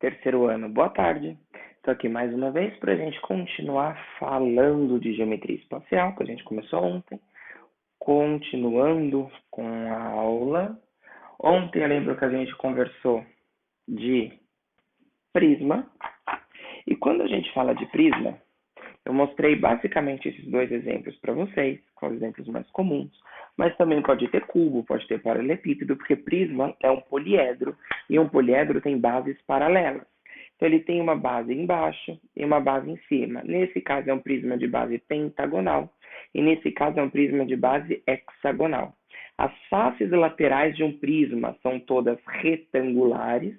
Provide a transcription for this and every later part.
Terceiro ano, boa tarde. Estou aqui mais uma vez para a gente continuar falando de geometria espacial, que a gente começou ontem. Continuando com a aula. Ontem eu lembro que a gente conversou de prisma. E quando a gente fala de prisma, eu mostrei basicamente esses dois exemplos para vocês, com os exemplos mais comuns. Mas também pode ter cubo, pode ter paralelepípedo, porque prisma é um poliedro, e um poliedro tem bases paralelas. Então ele tem uma base embaixo e uma base em cima. Nesse caso é um prisma de base pentagonal, e nesse caso é um prisma de base hexagonal. As faces laterais de um prisma são todas retangulares,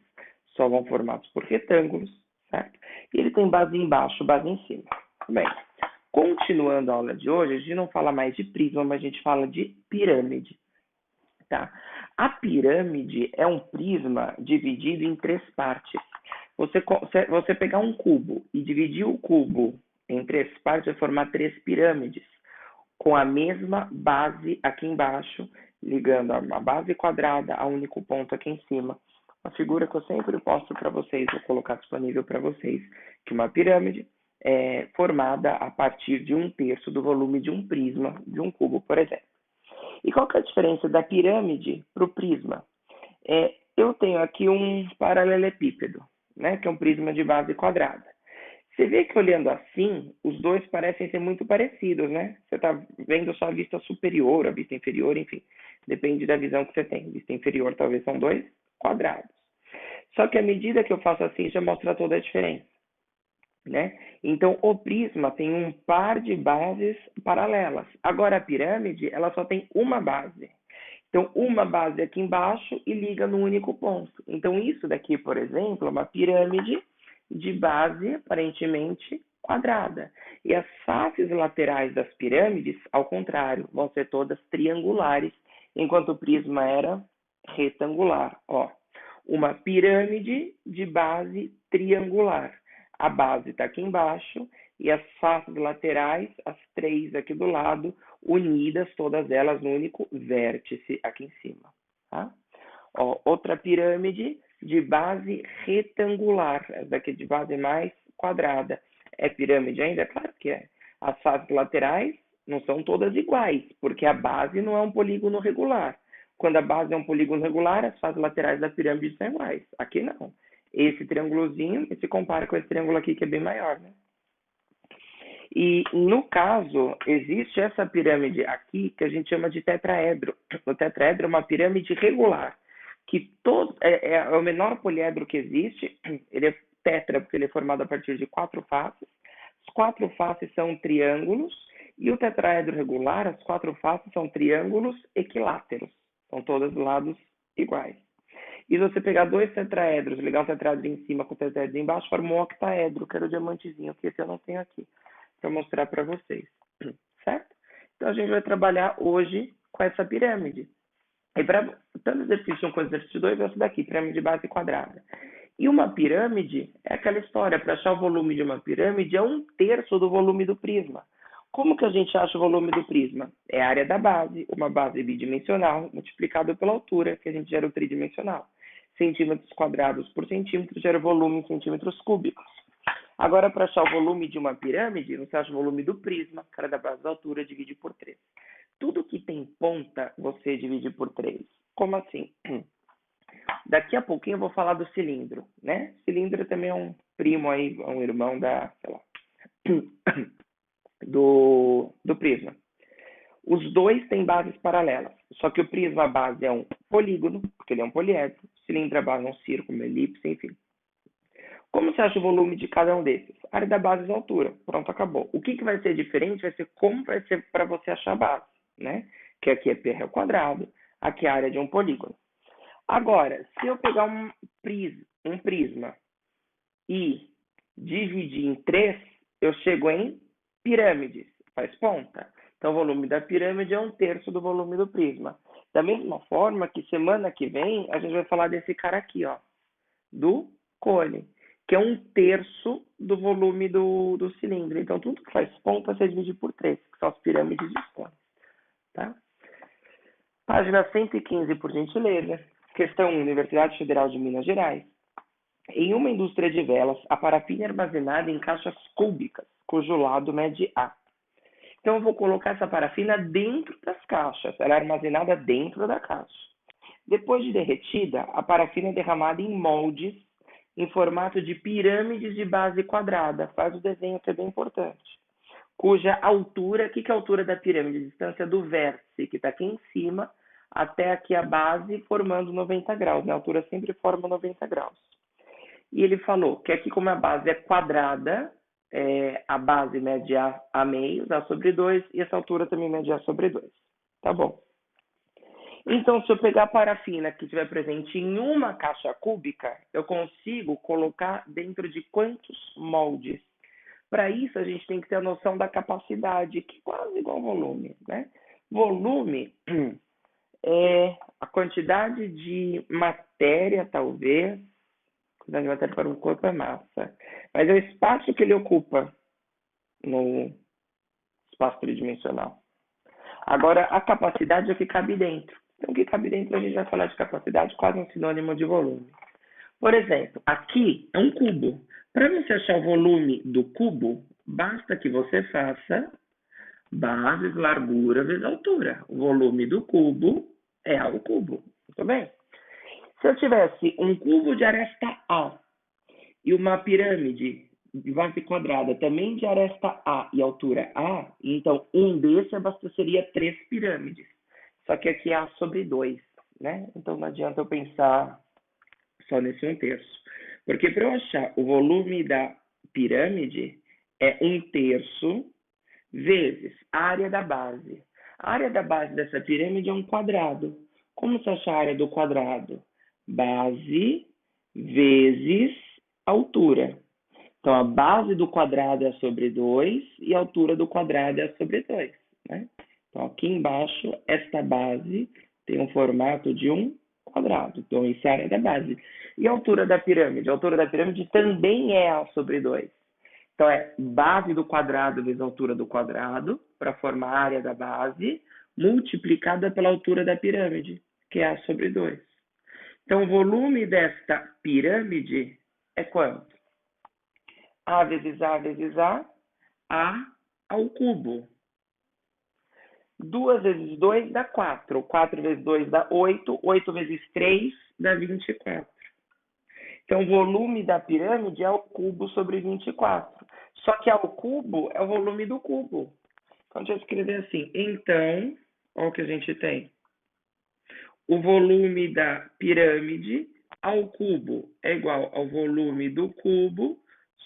só vão formados por retângulos, certo? E ele tem base embaixo, base em cima. Bem, continuando a aula de hoje, a gente não fala mais de prisma, mas a gente fala de pirâmide. Tá? A pirâmide é um prisma dividido em três partes. Você pegar um cubo e dividir o cubo em três partes, vai formar três pirâmides, com a mesma base aqui embaixo, ligando a base quadrada a um único ponto aqui em cima. Uma figura que eu sempre posto para vocês, vou colocar disponível para vocês, que uma pirâmide é formada a partir de um terço do volume de um prisma, de um cubo, por exemplo. E qual que é a diferença da pirâmide para o prisma? Eu tenho aqui um paralelepípedo, né, que é um prisma de base quadrada. Você vê que olhando assim, os dois parecem ser muito parecidos, né? Você está vendo só a vista superior, a vista inferior, enfim. Depende da visão que você tem. Vista inferior talvez são dois quadrados. Só que à medida que eu faço assim, já mostra toda a diferença, né? Então, o prisma tem um par de bases paralelas. Agora, a pirâmide, ela só tem uma base. Então, uma base aqui embaixo e liga num único ponto. Então, isso daqui, por exemplo, é uma pirâmide de base aparentemente quadrada. E as faces laterais das pirâmides, ao contrário, vão ser todas triangulares, enquanto o prisma era retangular. Ó, uma pirâmide de base triangular. A base está aqui embaixo e as faces laterais, as três aqui do lado, unidas, todas elas no único vértice aqui em cima. Tá? Ó, outra pirâmide de base retangular, essa daqui de base mais quadrada. É pirâmide ainda? É claro que é. As faces laterais não são todas iguais, porque a base não é um polígono regular. Quando a base é um polígono regular, as faces laterais da pirâmide são iguais. Aqui não. Esse triângulozinho se compara com esse triângulo aqui que é bem maior, né? E no caso, existe essa pirâmide aqui que a gente chama de tetraedro. O tetraedro é uma pirâmide regular, que é o menor poliedro que existe. Ele é tetra porque ele é formado a partir de quatro faces. As quatro faces são triângulos e o tetraedro regular, as quatro faces são triângulos equiláteros. São todos lados iguais. E se você pegar dois tetraedros, ligar um tetraedro em cima com o tetraedro embaixo, forma um octaedro, que era o diamantezinho, que esse eu não tenho aqui, para mostrar para vocês. Certo? Então a gente vai trabalhar hoje com essa pirâmide. E para tanto exercício 1 quanto exercício 2, essa daqui, pirâmide de base quadrada. E uma pirâmide é aquela história, para achar o volume de uma pirâmide é um terço do volume do prisma. Como que a gente acha o volume do prisma? É a área da base, uma base bidimensional, multiplicado pela altura, que a gente gera o tridimensional. Centímetros quadrados por centímetro gera o volume em centímetros cúbicos. Agora, para achar o volume de uma pirâmide, você acha o volume do prisma, cara da base da altura, divide por 3. Tudo que tem ponta, você divide por 3. Como assim? Daqui a pouquinho eu vou falar do cilindro, né? Cilindro também é um primo aí, um irmão da, sei lá, do prisma. Os dois têm bases paralelas, só que o prisma a base é um polígono, porque ele é um poliedro, o cilindro a base é um círculo, uma elipse, enfim. Como você acha o volume de cada um desses? A área da base é a altura. Pronto, acabou. O que vai ser diferente vai ser como vai ser para você achar a base, né? Que aqui é πr ao quadrado, aqui é a área de um polígono. Agora, se eu pegar um prisma e dividir em 3, eu chego em pirâmides. Faz ponta. Então, o volume da pirâmide é um terço do volume do prisma. Da mesma forma que semana que vem, a gente vai falar desse cara aqui, ó, do cone, que é um terço do volume do cilindro. Então, tudo que faz ponta você divide por 3, que são as pirâmides de cones. Tá? Página 115, por gentileza. Questão 1, Universidade Federal de Minas Gerais. Em uma indústria de velas, a parafina é armazenada em caixas cúbicas, cujo lado mede A. Então, eu vou colocar essa parafina dentro das caixas. Ela é armazenada dentro da caixa. Depois de derretida, a parafina é derramada em moldes em formato de pirâmides de base quadrada. Faz o desenho, que é bem importante. Cuja altura, o que é a altura da pirâmide? A distância do vértice, que está aqui em cima, até aqui a base, formando 90 graus. A altura sempre forma 90 graus. E ele falou que aqui, como a base é quadrada, a base mede A meios, A sobre 2, e essa altura também mede A sobre 2. Tá bom. Então, se eu pegar a parafina que estiver presente em uma caixa cúbica, eu consigo colocar dentro de quantos moldes? Para isso, a gente tem que ter a noção da capacidade, que é quase igual ao volume, né? Volume é a quantidade de matéria, talvez, quantidade de matéria para um corpo é massa, mas é o espaço que ele ocupa no espaço tridimensional. Agora, a capacidade é o que cabe dentro. Então, o que cabe dentro, a gente vai falar de capacidade, quase um sinônimo de volume. Por exemplo, aqui é um cubo. Para você achar o volume do cubo, basta que você faça base, largura vezes altura. O volume do cubo é A ao cubo. Muito bem? Se eu tivesse um cubo de aresta A e uma pirâmide de base quadrada também de aresta A e altura A, então um desse abasteceria 3 pirâmides. Só que aqui é A sobre 2, né? Então não adianta eu pensar só nesse um terço. Porque para eu achar o volume da pirâmide é um terço vezes a área da base. A área da base dessa pirâmide é um quadrado. Como se acha a área do quadrado? Base vezes altura. Então, a base do quadrado é sobre 2 e a altura do quadrado é sobre 2. Né? Então, aqui embaixo, esta base tem um formato de um quadrado. Então, isso é a área da base. E a altura da pirâmide? A altura da pirâmide também é A sobre 2. Então, é base do quadrado vezes a altura do quadrado, para formar a área da base, multiplicada pela altura da pirâmide, que é A sobre 2. Então, o volume desta pirâmide é quanto? A vezes A vezes A ao cubo. 2 vezes 2 dá 4. 4 vezes 2 dá 8. 8 vezes 3 dá 24. Então, o volume da pirâmide é o cubo sobre 24. Só que ao cubo é o volume do cubo. Então, deixa eu escrever assim. Então, olha o que a gente tem. O volume da pirâmide ao cubo é igual ao volume do cubo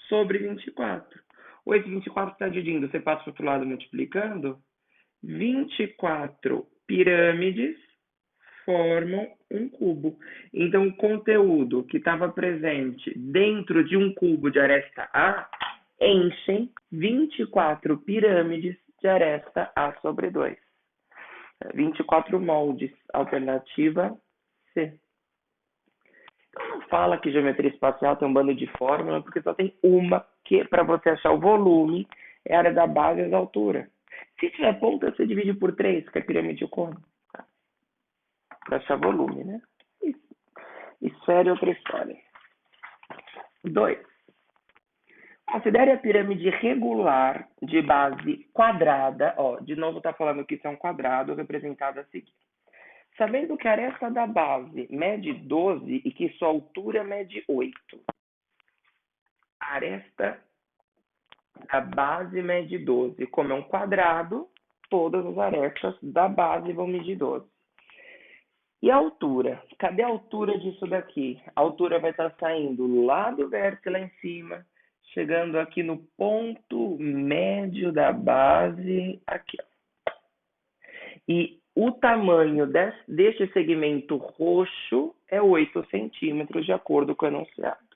sobre 24. O esse 24 está dividindo, você passa para o outro lado multiplicando. 24 pirâmides formam um cubo. Então, o conteúdo que estava presente dentro de um cubo de aresta A enchem 24 pirâmides de aresta A sobre 2. 24 moldes. Alternativa C. Então, não fala que geometria espacial tem um bando de fórmula, porque só tem uma que, para você achar o volume, é a área da base e a altura. Se tiver ponta, você divide por 3, que é a pirâmide e o cone. Tá? Para achar volume, né? Isso. Esfera é outra história. 2. Considere a pirâmide regular de base quadrada. Ó, de novo está falando que isso é um quadrado representado a seguir. Sabendo que a aresta da base mede 12 e que sua altura mede 8. A aresta da base mede 12. Como é um quadrado, todas as arestas da base vão medir 12. E a altura? Cadê a altura disso daqui? A altura vai estar saindo lá do vértice lá em cima, chegando aqui no ponto médio da base, aqui. E o tamanho deste segmento roxo é 8 centímetros, de acordo com o enunciado.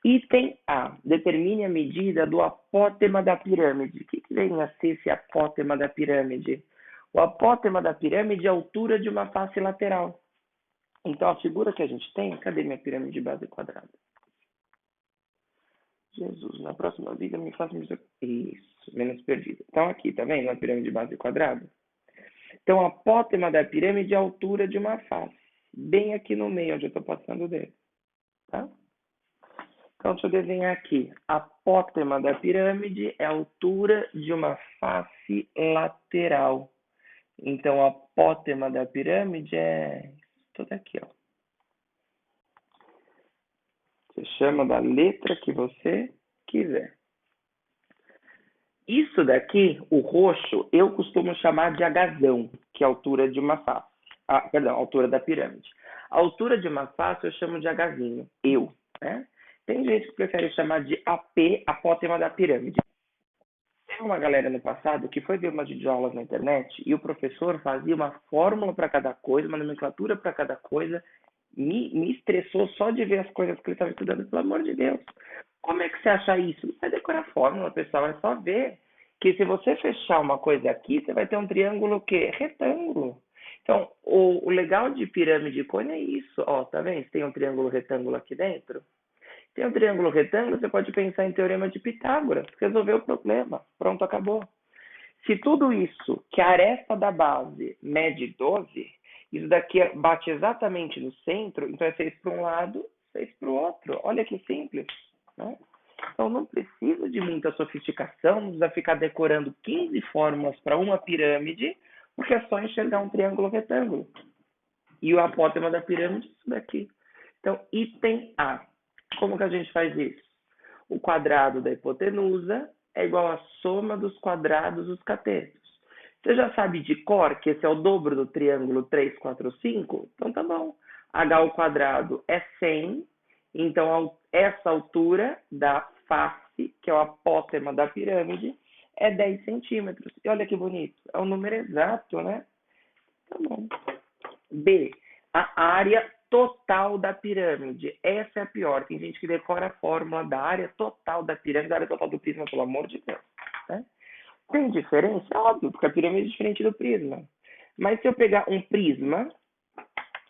Item A. Determine a medida do apótema da pirâmide. O que vem a ser esse apótema da pirâmide? O apótema da pirâmide é a altura de uma face lateral. Então, a figura que a gente tem... Cadê minha pirâmide de base quadrada? Jesus, na próxima vida me faça isso, menos perdida. Então, aqui, tá vendo a pirâmide de base quadrada? Então, a apótema da pirâmide é a altura de uma face. Bem aqui no meio, onde eu estou passando o dedo. Tá? Então, deixa eu desenhar aqui. A apótema da pirâmide é a altura de uma face lateral. Então, a apótema da pirâmide é tudo aqui, ó. Você chama da letra que você quiser. Isso daqui, o roxo, eu costumo chamar de agazão, que é a altura de uma face. Perdão, a altura da pirâmide. A altura de uma face eu chamo de agazinho, né? Tem gente que prefere chamar de AP, apótema da pirâmide. Tem uma galera no passado que foi ver uma videoaulas na internet e o professor fazia uma fórmula para cada coisa, uma nomenclatura para cada coisa. Me estressou só de ver as coisas que ele estava estudando, pelo amor de Deus. Como é que você acha isso? Não vai decorar a fórmula, pessoal, é só ver que se você fechar uma coisa aqui, você vai ter um triângulo o quê? Retângulo. Então, o legal de pirâmide e cone é isso. Ó, tá vendo? Tem um triângulo retângulo aqui dentro. Tem um triângulo retângulo, você pode pensar em teorema de Pitágoras. Resolveu o problema. Pronto, acabou. Se tudo isso, que a aresta da base mede 12, isso daqui bate exatamente no centro, então é 6 para um lado, 6 para o outro. Olha que simples, né? Então não precisa de muita sofisticação, não precisa ficar decorando 15 fórmulas para uma pirâmide, porque é só enxergar um triângulo retângulo. E o apótema da pirâmide é isso daqui. Então, item A. Como que a gente faz isso? O quadrado da hipotenusa é igual à soma dos quadrados dos catetos. Você já sabe de cor que esse é o dobro do triângulo 3, 4, 5? Então tá bom. H ao quadrado é 100. Então essa altura da face, que é o apótema da pirâmide, é 10 centímetros. E olha que bonito. É um número exato, né? Tá bom. B. A área total da pirâmide. Essa é a pior. Tem gente que decora a fórmula da área total da pirâmide, da área total do prisma, pelo amor de Deus. Né? Tem diferença? É óbvio, porque a pirâmide é diferente do prisma. Mas se eu pegar um prisma,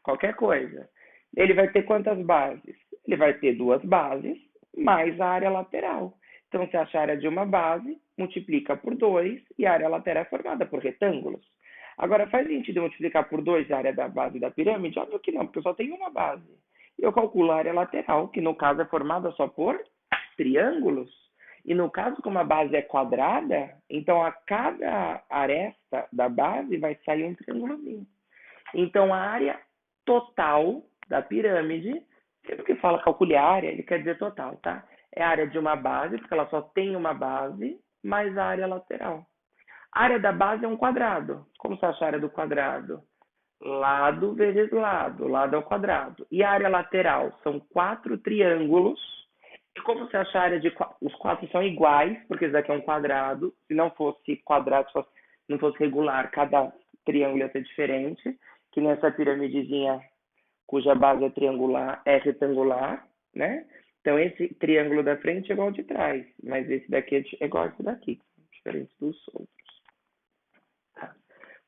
qualquer coisa, ele vai ter quantas bases? Ele vai ter duas bases, mais a área lateral. Então, se achar a área de uma base, multiplica por 2 e a área lateral é formada por retângulos. Agora, faz sentido eu multiplicar por 2 a área da base da pirâmide? Óbvio que não, porque eu só tenho uma base. Eu calculo a área lateral, que no caso é formada só por triângulos. E no caso, como a base é quadrada, então a cada aresta da base vai sair um triângulozinho. Então, a área total da pirâmide, sempre que fala calcule a área, ele quer dizer total, tá? É a área de uma base, porque ela só tem uma base, mais a área lateral. A área da base é um quadrado. Como você acha a área do quadrado? Lado vezes lado, lado ao quadrado. E a área lateral são 4 triângulos. E como você acha a área de... Os 4 são iguais, porque isso daqui é um quadrado. Se não fosse quadrado, se não fosse regular, cada triângulo ia ser diferente. Que nessa piramidezinha cuja base é triangular, é retangular, né? Então, esse triângulo da frente é igual ao de trás, mas esse daqui é igual a esse daqui, diferente dos outros.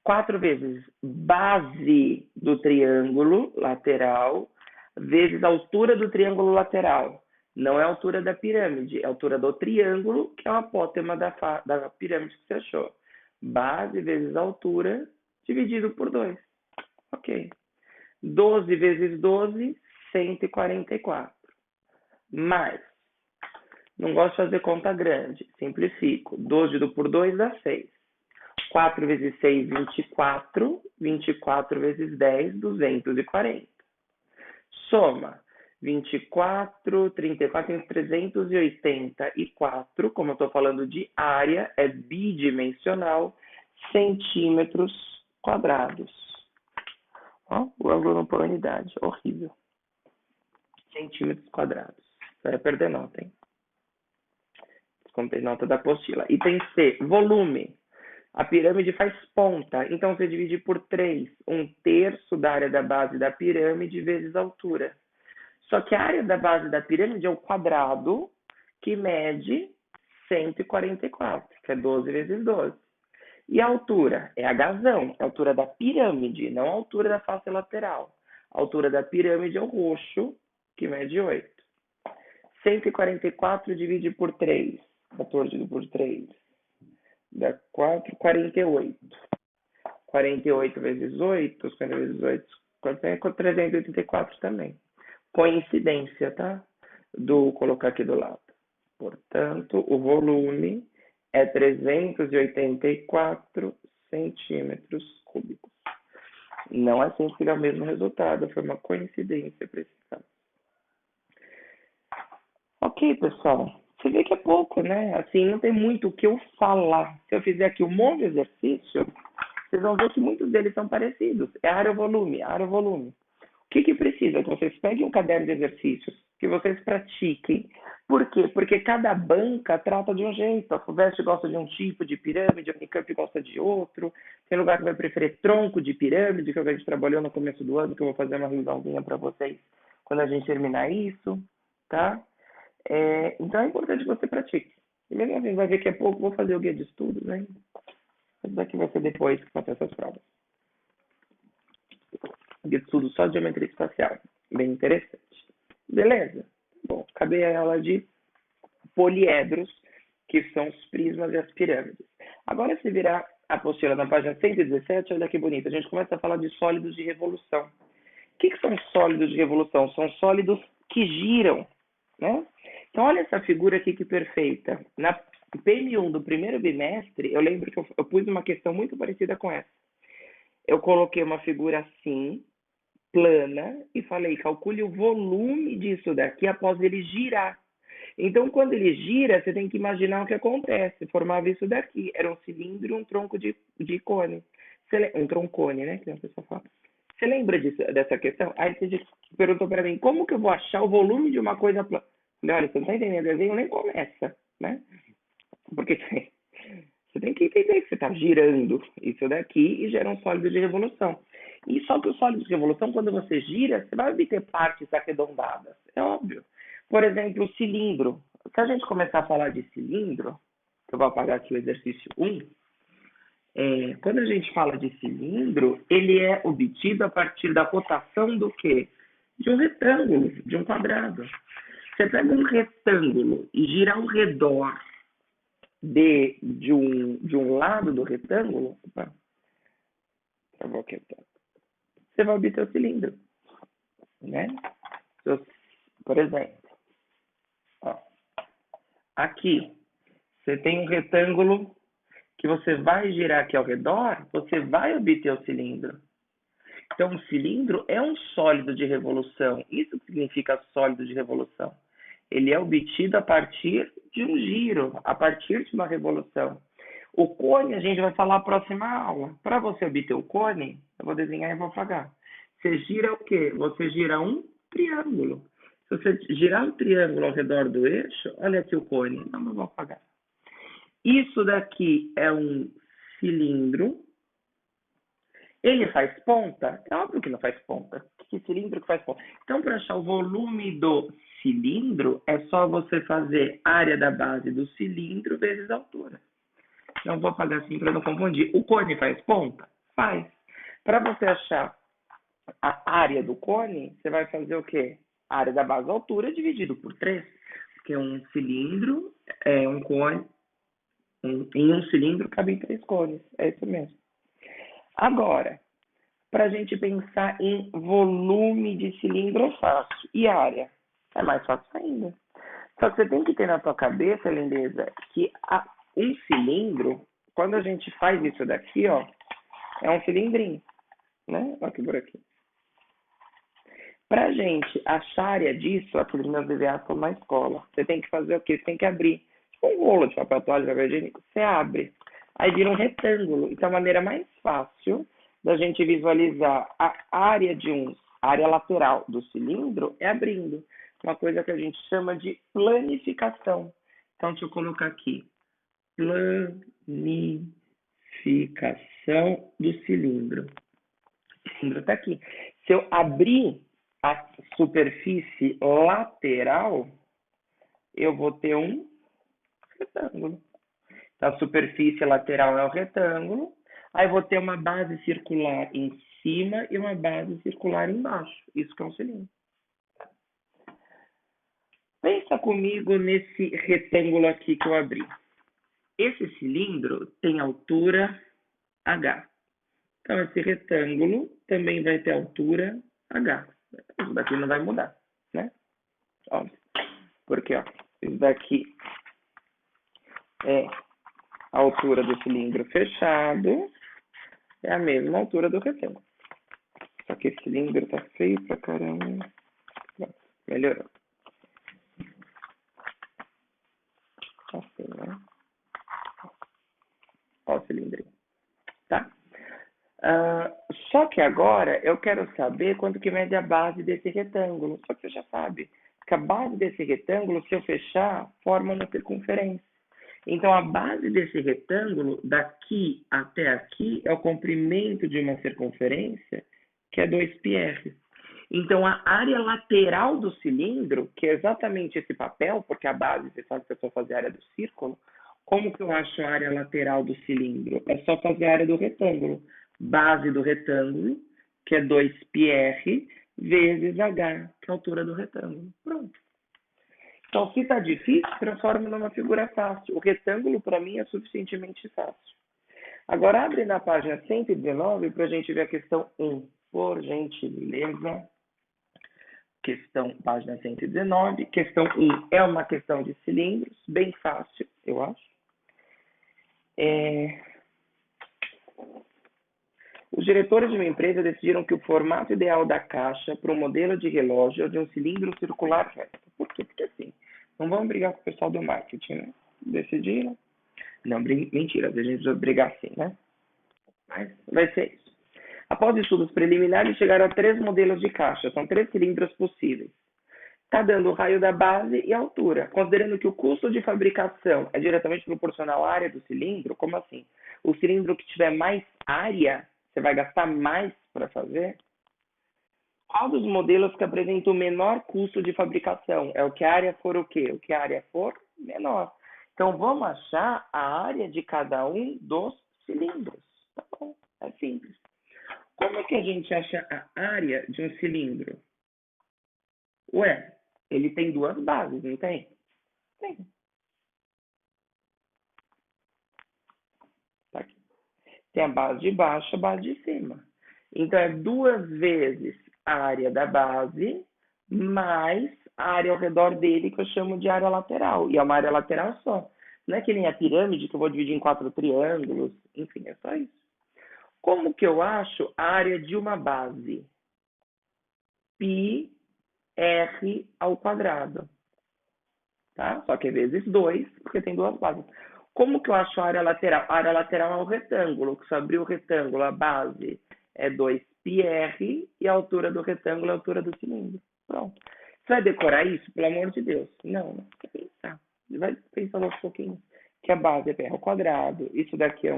4 vezes base do triângulo lateral vezes a altura do triângulo lateral. Não é a altura da pirâmide, é a altura do triângulo, que é o apótema da pirâmide que você achou. Base vezes a altura dividido por 2. Ok. 12 vezes 12, 144. Mais. Não gosto de fazer conta grande. Simplifico. 12 dividido por 2 dá 6. 4 vezes 6, 24. 24 vezes 10, 240. Soma. 24, 34, 384. Como eu estou falando de área, é bidimensional, centímetros quadrados. Ó, o ângulo não põe unidade. Horrível. Centímetros quadrados. Você vai perder nota, hein? Descontei nota da apostila. Item C, volume. A pirâmide faz ponta, então você divide por 3, 1/3 da área da base da pirâmide vezes a altura. Só que a área da base da pirâmide é o quadrado que mede 144, que é 12 vezes 12. E a altura? É a razão, é a altura da pirâmide, não a altura da face lateral. A altura da pirâmide é o roxo, que mede 8. 144 divide por 3. 14 dividido por 3 dá 4, 48. 48 vezes 8, 50 vezes 8, 384 também. Coincidência, tá? colocar aqui do lado. Portanto, o volume é 384 centímetros cúbicos. Não é sempre que dá o mesmo resultado, foi uma coincidência para esse caso. Ok, pessoal. Você vê que é pouco, né? Assim, não tem muito o que eu falar. Se eu fizer aqui um monte de exercício, vocês vão ver que muitos deles são parecidos. É área ou volume, área ou volume. O que precisa? Que vocês peguem um caderno de exercícios, que vocês pratiquem. Por quê? Porque cada banca trata de um jeito. A FUVEST gosta de um tipo de pirâmide, a Unicamp gosta de outro. Tem lugar que vai preferir tronco de pirâmide, que é o que a gente trabalhou no começo do ano, que eu vou fazer uma revisãozinha para vocês quando a gente terminar isso, tá? Então é importante que você pratique. E mesmo assim, vai ver que é pouco, vou fazer o guia de estudos, né? Mas daqui vai ser depois que faço essas provas. Guia de estudos só de geometria espacial. Bem interessante. Beleza? Bom, acabei a aula de poliedros, que são os prismas e as pirâmides. Agora, se virar a apostila na página 117, olha que bonito. A gente começa a falar de sólidos de revolução. O que são sólidos de revolução? São sólidos que giram, né? Então, olha essa figura aqui que perfeita. Na PM1 do primeiro bimestre, eu lembro que eu pus uma questão muito parecida com essa. Eu coloquei uma figura assim, plana, e falei, calcule o volume disso daqui após ele girar. Então, quando ele gira, você tem que imaginar o que acontece. Formava isso daqui. Era um cilindro e um tronco de cone. Um troncone, né? Que a pessoa fala. Você lembra dessa questão? Aí você perguntou para mim, como que eu vou achar o volume de uma coisa plana? Olha, você não está entendendo, o desenho nem começa, né? Porque você tem que entender que você está girando isso daqui e gera um sólido de revolução. E só que o sólido de revolução, quando você gira, você vai obter partes arredondadas. É óbvio. Por exemplo, o cilindro. Se a gente começar a falar de cilindro, eu vou apagar aqui o exercício 1, quando a gente fala de cilindro, ele é obtido a partir da rotação do quê? De um retângulo, de um quadrado. Você pega um retângulo e gira ao redor de um lado do retângulo, opa, travou aqui, você vai obter o cilindro, né? Por exemplo, ó, aqui você tem um retângulo que você vai girar aqui ao redor, você vai obter o cilindro. Então, o cilindro é um sólido de revolução. Isso significa sólido de revolução. Ele é obtido a partir de um giro, a partir de uma revolução. O cone a gente vai falar na próxima aula. Para você obter o cone, eu vou desenhar e vou apagar. Você gira o quê? Você gira um triângulo. Se você girar um triângulo ao redor do eixo, olha aqui o cone. Não, eu vou apagar. Isso daqui é um cilindro. Ele faz ponta? É óbvio que não faz ponta. Que cilindro que faz ponta? Então, para achar o volume do cilindro, é só você fazer área da base do cilindro vezes a altura. Não vou apagar assim para não confundir. O cone faz ponta? Faz. Para você achar a área do cone, você vai fazer o quê? A área da base, a altura, dividido por 3. Porque um cilindro é um cone. Em um cilindro cabem 3 cones. É isso mesmo. Agora, para a gente pensar em volume de cilindro é fácil. E área? É mais fácil ainda. Só que você tem que ter na tua cabeça, lindeza, que um cilindro, quando a gente faz isso daqui, ó, é um cilindrinho, né? Olha aqui por aqui. Para a gente achar a área disso, aqueles meus DVAs estão na escola. Você tem que fazer o quê? Você tem que abrir. Tipo um rolo de papel toalha, de papel higiênico. Você abre. Aí vira um retângulo. Então, a maneira mais fácil da gente visualizar a área área lateral do cilindro é abrindo. Uma coisa que a gente chama de planificação. Então, deixa eu colocar aqui. Planificação do cilindro. O cilindro está aqui. Se eu abrir a superfície lateral, eu vou ter um retângulo. Então, a superfície lateral é o retângulo. Aí vou ter uma base circular em cima e uma base circular embaixo. Isso que é um cilindro. Pensa comigo nesse retângulo aqui que eu abri. Esse cilindro tem altura H. Então, esse retângulo também vai ter altura H. Isso daqui não vai mudar, né? Óbvio. Porque, ó, isso daqui é a altura do cilindro fechado, é a mesma altura do retângulo. Só que esse cilindro tá feio pra caramba. Pronto, melhorou. Assim, né? Ó o cilindrinho, tá? Só que agora eu quero saber quanto que mede a base desse retângulo. Só que você já sabe que a base desse retângulo, se eu fechar, forma uma circunferência. Então, a base desse retângulo, daqui até aqui, é o comprimento de uma circunferência, que é 2πr. Então, a área lateral do cilindro, que é exatamente esse papel, porque a base, você sabe que eu só fazer a área do círculo, como que eu acho a área lateral do cilindro? É só fazer a área do retângulo. Base do retângulo, que é 2πr, vezes h, que é a altura do retângulo. Pronto. Então, se está difícil, transforma numa figura fácil. O retângulo, para mim, é suficientemente fácil. Agora, abre na página 119 para a gente ver a questão 1. Por gentileza. Questão, página 119. Questão 1 é uma questão de cilindros, bem fácil, eu acho. Os diretores de uma empresa decidiram que o formato ideal da caixa para um modelo de relógio é de um cilindro circular reto. Por quê? Porque assim, não vamos brigar com o pessoal do marketing, né? Decidiram. Não, mentira, a gente vai brigar sim, né? Mas vai ser isso. Após estudos preliminares, chegaram a 3 modelos de caixa. São 3 cilindros possíveis. Está dando o raio da base e a altura. Considerando que o custo de fabricação é diretamente proporcional à área do cilindro, como assim? O cilindro que tiver mais área, você vai gastar mais para fazer? Qual dos modelos que apresenta o menor custo de fabricação? É o que a área for o quê? O que a área for menor. Então, vamos achar a área de cada um dos cilindros. Tá bom, é simples. Como é que a gente acha a área de um cilindro? Ué, ele tem 2 bases, não tem? Tem. Tá aqui. Tem a base de baixo e a base de cima. Então, é 2 vezes a área da base mais a área ao redor dele, que eu chamo de área lateral. E é uma área lateral só. Não é que nem a pirâmide, que eu vou dividir em 4 triângulos. Enfim, é só isso. Como que eu acho a área de uma base? Πr ao quadrado. Tá? Só que é vezes 2, porque tem 2 bases. Como que eu acho a área lateral? A área lateral é um retângulo. Se eu abrir o retângulo, a base é 2πr e a altura do retângulo é a altura do cilindro. Pronto. Você vai decorar isso? Pelo amor de Deus. Não, não precisa pensar. Vai pensando aos pouquinhos. Que a base é πr ao quadrado. Isso daqui é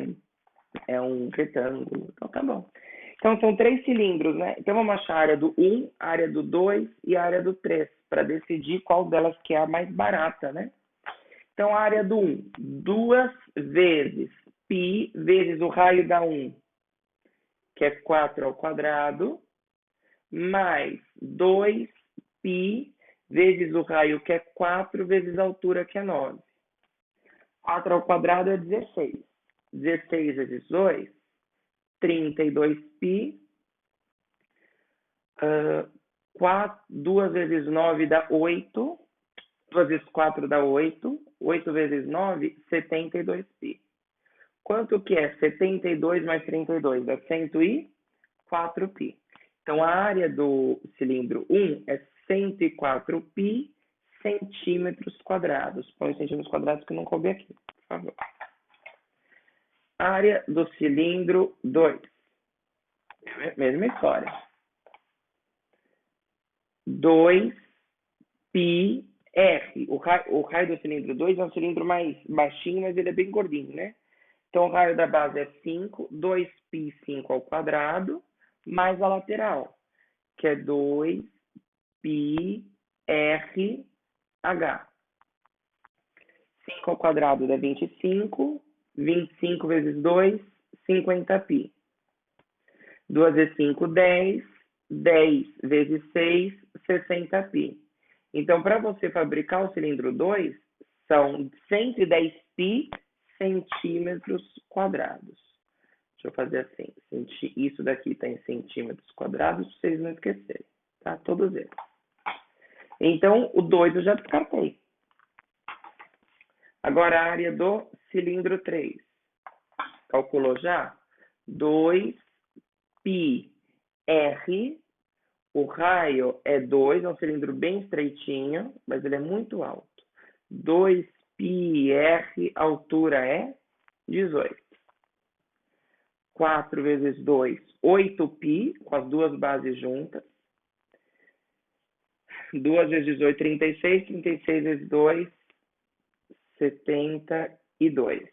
um retângulo. Então tá bom. Então são 3 cilindros, né? Então vamos achar a área do 1, a área do 2 e a área do 3, para decidir qual delas que é a mais barata, né? Então a área do 1, 2 vezes π vezes o raio da 1, que é 4 ao quadrado, mais 2π vezes o raio, que é 4, vezes a altura, que é 9. 4 ao quadrado é 16. 16 vezes 2, 32π. 2 vezes 9 dá 8. 2 vezes 4 dá 8. 8 vezes 9, 72π. Quanto que é 72 mais 32? Dá 104π. Então, a área do cilindro 1 é 104π centímetros quadrados. Põe centímetros quadrados que não coube aqui, por favor. Área do cilindro 2. Mesma história. 2πr. O raio do cilindro 2 é um cilindro mais baixinho, mas ele é bem gordinho, né? Então, o raio da base é 5, 2π, 5 ao quadrado, mais a lateral, que é 2πrh. 5 ao quadrado dá 25, 25 vezes 2, 50π. 2 vezes 5, 10, 10 vezes 6, 60π. Então, para você fabricar o cilindro 2, são 110π centímetros quadrados. Deixa eu fazer assim. Isso daqui está em centímetros quadrados, para vocês não esquecerem. Tá? Todos eles. Então, o 2 eu já descartei. Agora a área do cilindro 3. Calculou já? 2πr. O raio é 2, é um cilindro bem estreitinho, mas ele é muito alto. 2πr, a altura é 18. 4 vezes 2, 8π, com as duas bases juntas. 2 vezes 18, 36. 36 vezes 2, 72.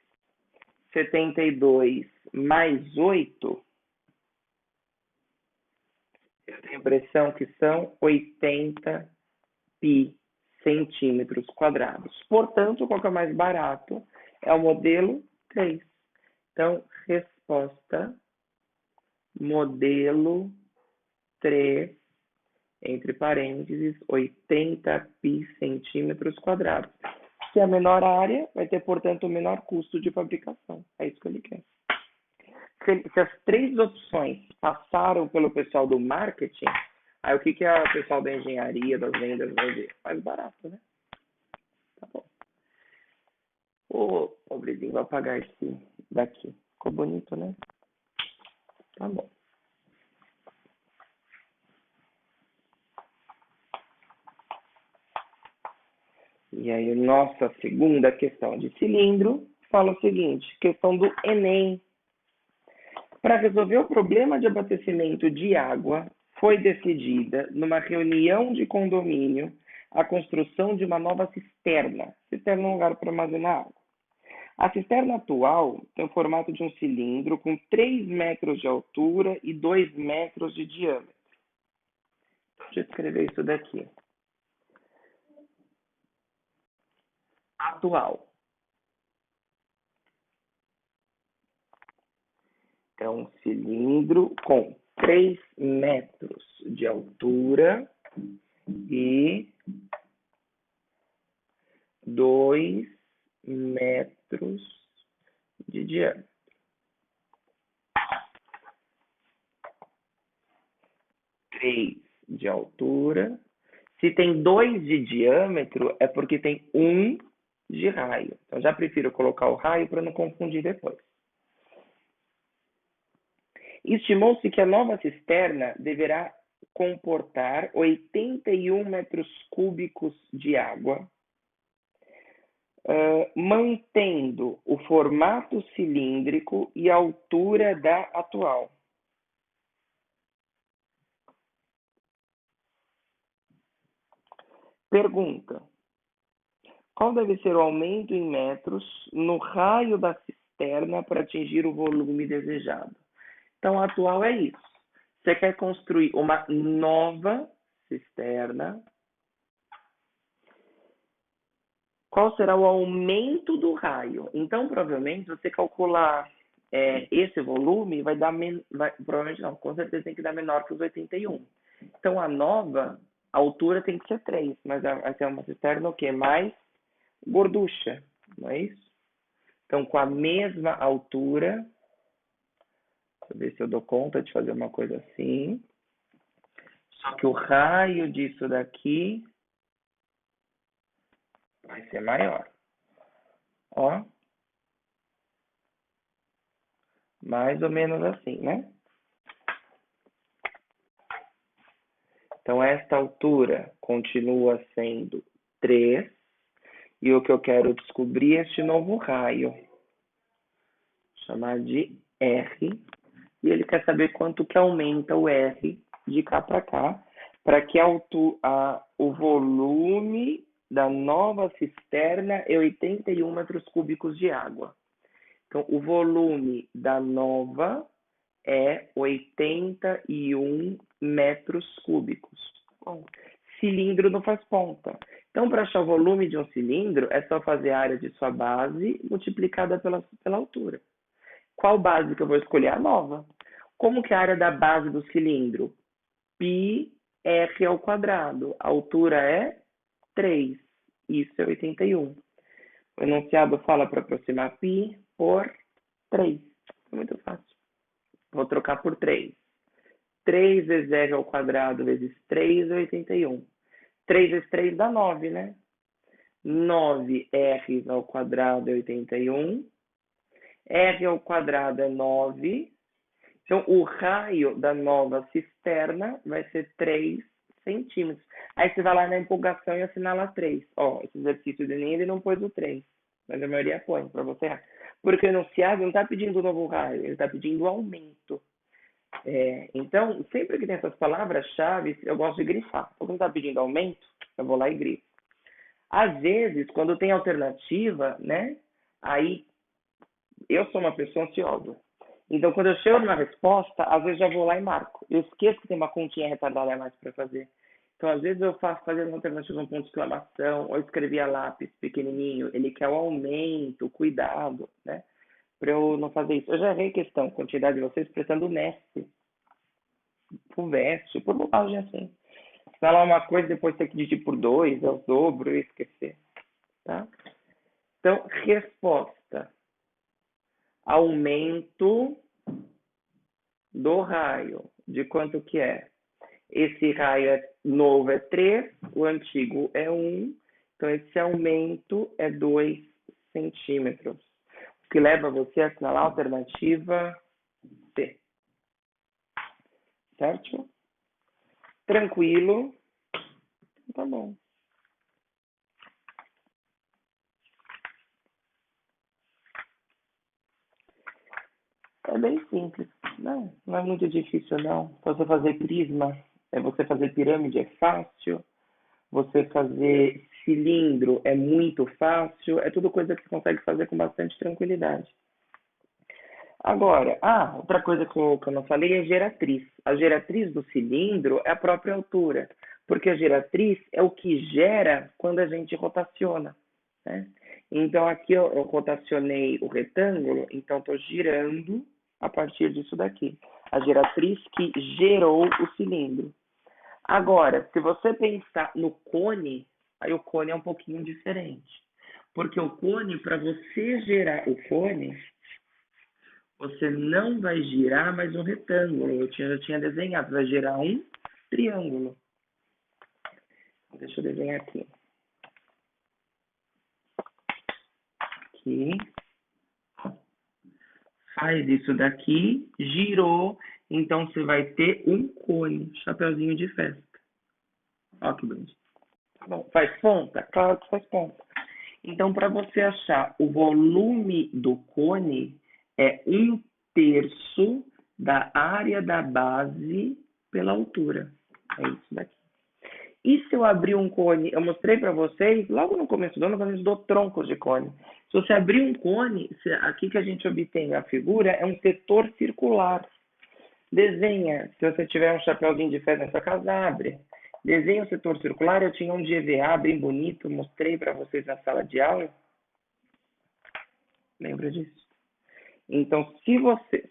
72 mais 8, eu tenho a impressão que são 80 pi centímetros quadrados. Portanto, qual que é o mais barato? É o modelo 3. Então, resposta, modelo 3, entre parênteses, 80 pi centímetros quadrados. Se a menor área, vai ter, portanto, o menor custo de fabricação. É isso que ele quer. Se as três opções passaram pelo pessoal do marketing, aí o que a pessoal da engenharia, das vendas vai ver? Mais barato, né? Tá bom. Ô, pobrezinho, vou apagar esse daqui. Ficou bonito, né? Tá bom. E aí, nossa segunda questão de cilindro fala o seguinte, questão do Enem. Para resolver o problema de abastecimento de água, foi decidida, numa reunião de condomínio, a construção de uma nova cisterna. Cisterna é um lugar para armazenar água. A cisterna atual tem o formato de um cilindro com 3 metros de altura e 2 metros de diâmetro. Deixa eu escrever isso daqui. Atual. Então, cilindro com 3 metros de altura e 2 metros de diâmetro. 3 de altura. Se tem 2 de diâmetro, é porque tem 1 de raio. Então, já prefiro colocar o raio para não confundir depois. Estimou-se que a nova cisterna deverá comportar 81 metros cúbicos de água, mantendo o formato cilíndrico e a altura da atual. Pergunta: qual deve ser o aumento em metros no raio da cisterna para atingir o volume desejado? Então, a atual é isso. Você quer construir uma nova cisterna. Qual será o aumento do raio? Então, provavelmente, você calcular esse volume, vai dar... provavelmente não, com certeza tem que dar menor que os 81. Então, a nova, a altura tem que ser 3, mas vai ser uma cisterna o quê? Mais gorducha, não é isso? Então, com a mesma altura, deixa eu ver se eu dou conta de fazer uma coisa assim. Só que o raio disso daqui vai ser maior. Ó. Mais ou menos assim, né? Então, esta altura continua sendo 3. E o que eu quero descobrir é este novo raio. Vou chamar de R. E ele quer saber quanto que aumenta o R de cá para cá, para que o volume da nova cisterna é 81 metros cúbicos de água. Então, o volume da nova é 81 metros cúbicos. Bom, cilindro não faz conta. Então, para achar o volume de um cilindro, é só fazer a área de sua base multiplicada pela altura. Qual base que eu vou escolher? A nova. Como que é a área da base do cilindro? Πr ao quadrado. A altura é 3. Isso é 81. O enunciado fala para aproximar π por 3. É muito fácil. Vou trocar por 3. 3 vezes r ao quadrado vezes 3 é 81. 3 vezes 3 dá 9, né? 9r ao quadrado é 81. R ao quadrado é 9. Então, o raio da nova cisterna vai ser 3 centímetros. Aí você vai lá na empolgação e assinala 3. Ó, esse exercício de Enem, ele não pôs o 3. Mas a maioria põe para você errar. Porque o enunciado não está pedindo o novo raio, ele está pedindo o aumento. Então, sempre que tem essas palavras-chave, eu gosto de grifar. Quando está pedindo aumento, eu vou lá e grifo. Às vezes, quando tem alternativa, né? Aí, eu sou uma pessoa ansiosa. Então, quando eu chego numa resposta, às vezes já vou lá e marco. Eu esqueço que tem uma continha retardada a mais para fazer. Então, às vezes eu faço fazer uma alternativa um ponto de exclamação, ou escrevi a lápis pequenininho. Ele quer o aumento, o cuidado, né? Para eu não fazer isso. Eu já errei questão, quantidade de vocês, prestando mestre, por verso, por bobagem assim. Falar uma coisa, depois ter que dividir por 2, é o dobro, e esquecer. Tá? Então, resposta. Aumento do raio. De quanto que é? Esse raio novo é 3, o antigo é 1. Então, esse aumento é 2 centímetros. O que leva você a assinalar a alternativa C. Certo? Tranquilo? Tá bom. É bem simples. Não é muito difícil, não. Você fazer prisma, você fazer pirâmide é fácil. Você fazer cilindro é muito fácil. É tudo coisa que você consegue fazer com bastante tranquilidade. Agora, outra coisa que eu não falei é geratriz. A geratriz do cilindro é a própria altura, porque a geratriz é o que gera quando a gente rotaciona, né? Então, aqui eu rotacionei o retângulo, então estou girando a partir disso daqui. A geratriz que gerou o cilindro. Agora, se você pensar no cone, aí o cone é um pouquinho diferente. Porque o cone, para você gerar o cone, você não vai girar mais um retângulo. Eu já tinha desenhado, vai girar um triângulo. Deixa eu desenhar aqui. Aqui. Faz isso daqui, girou, então você vai ter um cone, chapeuzinho de festa. Olha que bonito. Tá bom, faz ponta? Claro que faz ponta. Então, para você achar o volume do cone, é 1/3 da área da base pela altura. É isso daqui. E se eu abrir um cone, eu mostrei para vocês, logo no começo do ano, quando a gente deu troncos de cone. Se você abrir um cone, aqui que a gente obtém a figura, é um setor circular. Desenha, se você tiver um chapéuzinho de festa na sua casa, abre. Desenha o setor circular, eu tinha um de EVA bem bonito, mostrei para vocês na sala de aula. Lembra disso? Então, se você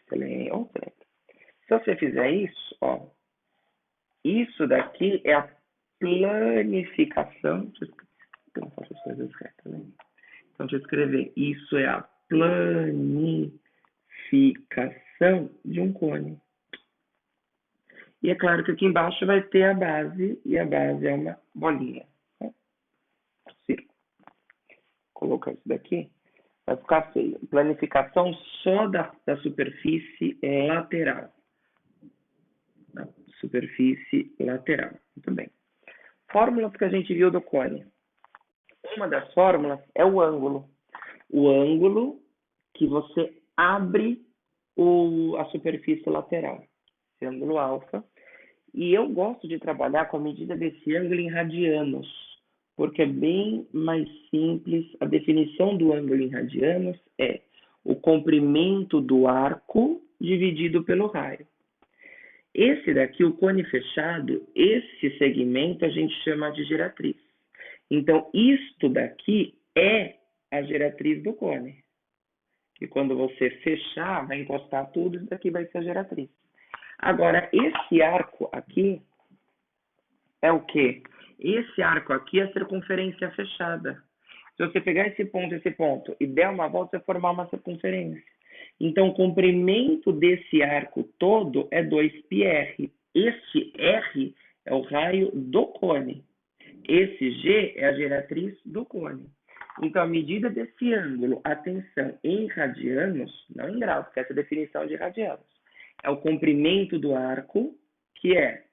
fizer isso, ó, isso daqui é a planificação. Eu não faço as coisas retas, né? Então, deixa eu escrever. Isso é a planificação de um cone. E é claro que aqui embaixo vai ter a base, e a base é uma bolinha. Né? Círculo. Colocar isso daqui, vai ficar feio. Planificação só da superfície lateral. Da superfície lateral. Muito bem. Fórmulas que a gente viu do cone. Uma das fórmulas é o ângulo. O ângulo que você abre a superfície lateral. Esse ângulo alfa. E eu gosto de trabalhar com a medida desse ângulo em radianos, porque é bem mais simples. A definição do ângulo em radianos é o comprimento do arco dividido pelo raio. Esse daqui, o cone fechado, esse segmento a gente chama de geratriz. Então, isto daqui é a geratriz do cone. E quando você fechar, vai encostar tudo, isso daqui vai ser a geratriz. Agora, esse arco aqui é o quê? Esse arco aqui é a circunferência fechada. Se você pegar esse ponto e der uma volta, você formar uma circunferência. Então, o comprimento desse arco todo é 2πr. Este R é o raio do cone. Esse G é a geratriz do cone. Então, a medida desse ângulo, atenção, em radianos, não em graus, porque essa é a definição de radianos, é o comprimento do arco, que é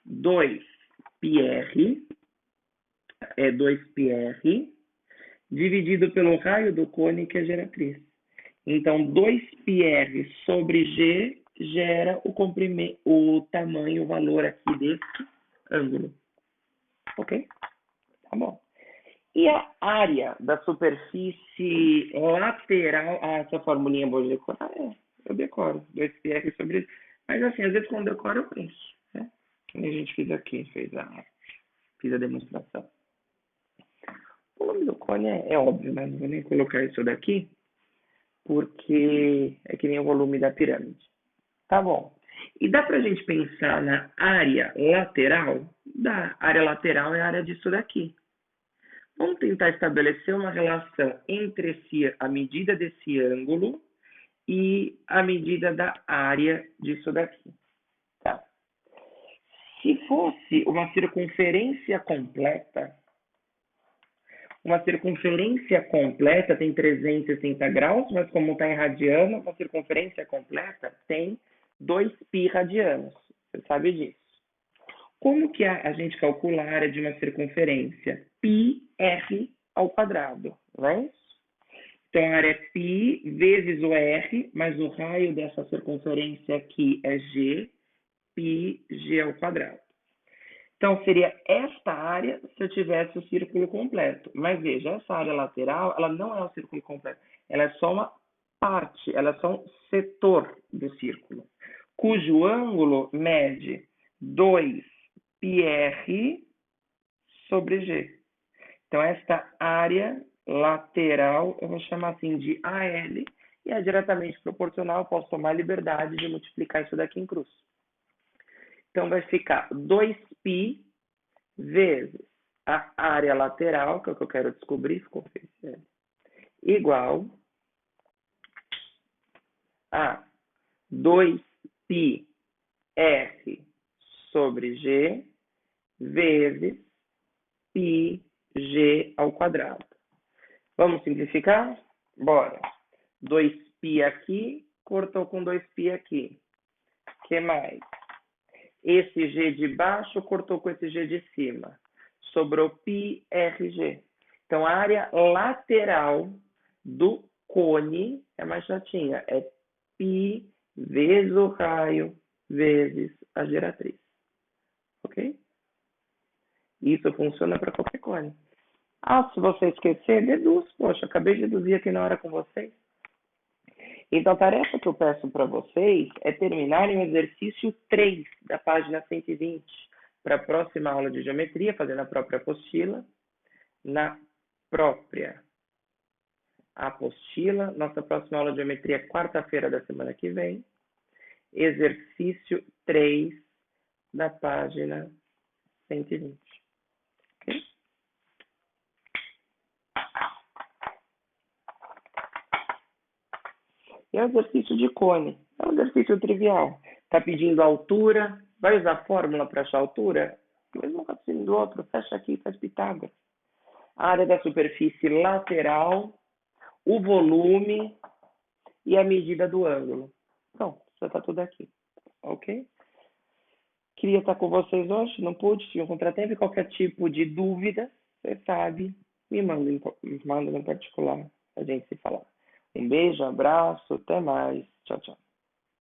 2πr, dividido pelo raio do cone, que é a geratriz. Então, 2πr sobre G gera o tamanho, o valor aqui desse ângulo. Ok? Tá bom. E a área da superfície lateral... Ah, essa formulinha boa de decorar? Eu decoro. 2πr sobre... Mas assim, às vezes quando eu decoro eu penso. Né? Como a gente fez aqui, fiz a demonstração. O nome do cone é óbvio, mas não vou nem colocar isso daqui, porque é que nem o volume da pirâmide. Tá bom. E dá pra gente pensar na área lateral? Dá. A área lateral é a área disso daqui. Vamos tentar estabelecer uma relação entre a medida desse ângulo e a medida da área disso daqui. Tá? Se fosse uma circunferência completa tem 360 graus, mas como está em radiano, uma circunferência completa tem 2π radianos. Você sabe disso. Como que a gente calcula a área de uma circunferência? πr ao quadrado, right? Então, a área é π vezes o r, mas o raio dessa circunferência aqui é g, πg ao quadrado. Então, seria esta área se eu tivesse o círculo completo. Mas veja, essa área lateral, ela não é o círculo completo. Ela é só uma parte, ela é só um setor do círculo, cujo ângulo mede 2πr sobre g. Então, esta área lateral, eu vou chamar assim de AL, e é diretamente proporcional, eu posso tomar a liberdade de multiplicar isso daqui em cruz. Então, vai ficar 2π vezes a área lateral, que é o que eu quero descobrir, igual a 2πr sobre g vezes πg ao quadrado. Vamos simplificar? Bora. 2π aqui, cortou com 2π aqui. O que mais? Esse g de baixo cortou com esse g de cima. Sobrou πrg. Então, a área lateral do cone é mais chatinha. É π vezes o raio vezes a geratriz. Ok? Isso funciona para qualquer cone. Ah, se você esquecer, deduz. Poxa, acabei de deduzir aqui na hora com vocês. Então, a tarefa que eu peço para vocês é terminarem o exercício 3 da página 120 para a próxima aula de geometria, fazendo a própria apostila. Na própria apostila, nossa próxima aula de geometria é quarta-feira da semana que vem. Exercício 3 da página 120. Ok? E é um exercício de cone. É um exercício trivial. Está pedindo altura. Vai usar fórmula para achar altura? Mesmo raciocínio do outro. Fecha aqui e faz Pitágoras. A área da superfície lateral, o volume e a medida do ângulo. Pronto, já está tudo aqui. Ok? Queria estar com vocês hoje, não pude, tive um contratempo e qualquer tipo de dúvida, você sabe, me manda no particular, a gente se falar. Um beijo, abraço, até mais. Tchau, tchau.